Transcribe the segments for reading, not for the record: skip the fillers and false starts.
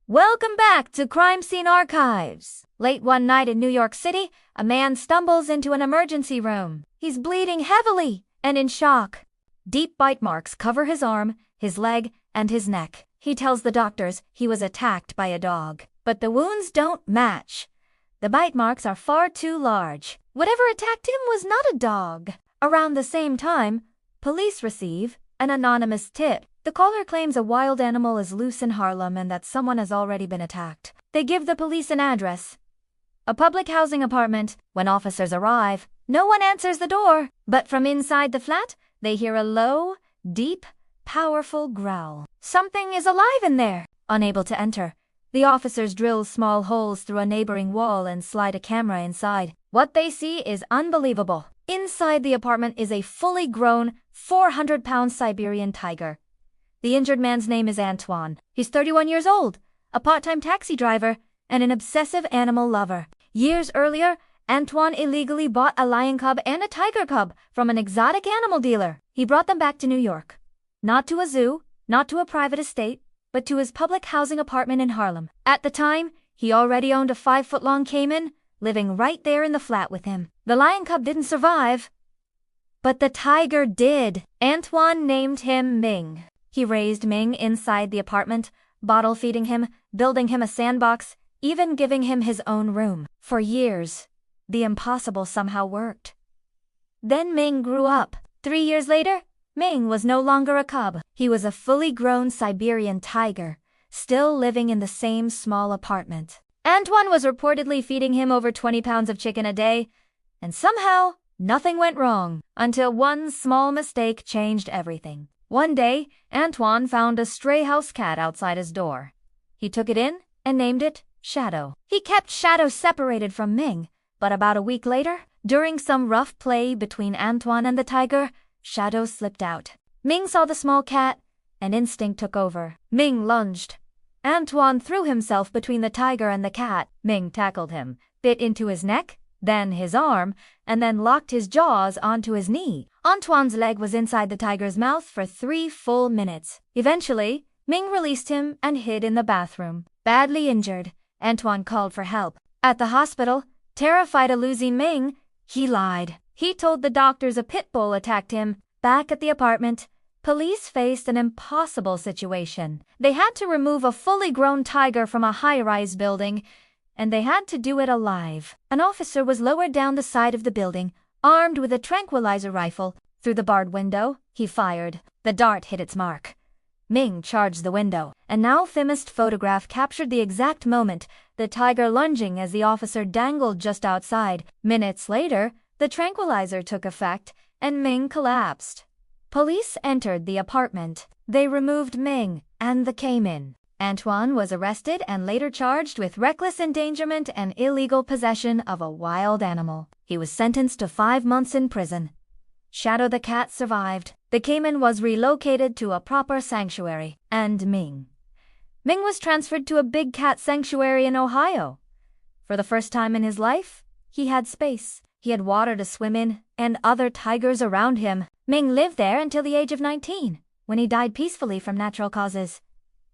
Welcome back to Crime Scene Archives. Late one night in New York City, a man stumbles into an emergency room. He's bleeding heavily and in shock. Deep bite marks cover his arm, his leg, and his neck. He tells the doctors he was attacked by a dog, but the wounds don't match. The bite marks are far too large. Whatever attacked him was not a dog. Around the same time, police receive an anonymous tip. The caller claims a wild animal is loose in Harlem and that someone has already been attacked. They give the police an address, a public housing apartment. When officers arrive, no one answers the door, but from inside the flat, they hear a low, deep, powerful growl. Something is alive in there. Unable to enter, the officers drill small holes through a neighboring wall and slide a camera inside. What they see is unbelievable. Inside the apartment is a fully grown, 400-pound Siberian tiger. The injured man's name is Antoine. He's 31 years old, a part-time taxi driver, and an obsessive animal lover. Years earlier, Antoine illegally bought a lion cub and a tiger cub from an exotic animal dealer. He brought them back to New York. Not to a zoo, not to a private estate, but to his public housing apartment in Harlem. At the time, he already owned a 5-foot-long caiman, living right there in the flat with him. The lion cub didn't survive, but the tiger did. Antoine named him Ming. He raised Ming inside the apartment, bottle feeding him, building him a sandbox, even giving him his own room. For years, the impossible somehow worked. Then Ming grew up. 3 years later, Ming was no longer a cub. He was a fully grown Siberian tiger, still living in the same small apartment. Antoine was reportedly feeding him over 20 pounds of chicken a day, and somehow nothing went wrong until one small mistake changed everything. One day, Antoine found a stray house cat outside his door. He took it in and named it Shadow. He kept Shadow separated from Ming, but about a week later, during some rough play between Antoine and the tiger, Shadow slipped out. Ming saw the small cat, and instinct took over. Ming lunged. Antoine threw himself between the tiger and the cat. Ming tackled him, bit into his neck, then his arm, and then locked his jaws onto his knee. Antoine's leg was inside the tiger's mouth for 3 full minutes. Eventually, Ming released him and hid in the bathroom. Badly injured, Antoine called for help. At the hospital, terrified of losing Ming, he lied. He told the doctors a pit bull attacked him. Back at the apartment, police faced an impossible situation. They had to remove a fully grown tiger from a high-rise building, and they had to do it alive. An officer was lowered down the side of the building, armed with a tranquilizer rifle. Through the barred window, he fired. The dart hit its mark. Ming charged the window. A now famous photograph captured the exact moment, the tiger lunging as the officer dangled just outside. Minutes later, the tranquilizer took effect, and Ming collapsed. Police entered the apartment. They removed Ming and the caiman. Antoine was arrested and later charged with reckless endangerment and illegal possession of a wild animal. He was sentenced to 5 months in prison. Shadow the cat survived. The caiman was relocated to a proper sanctuary, and Ming was transferred to a big cat sanctuary in Ohio. For the first time in his life, he had space. He had water to swim in, and other tigers around him. Ming lived there until the age of 19, when he died peacefully from natural causes.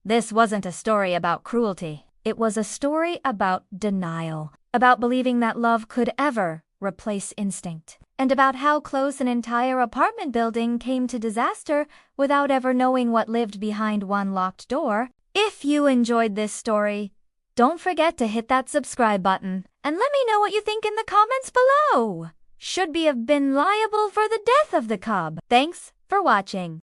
This wasn't a story about cruelty. It was a story about denial, about believing that love could ever replace instinct, and about how close an entire apartment building came to disaster without ever knowing what lived behind one locked door. If you enjoyed this story, don't forget to hit that subscribe button, and let me know what you think in the comments below. Should we have been liable for the death of the cub? Thanks for watching.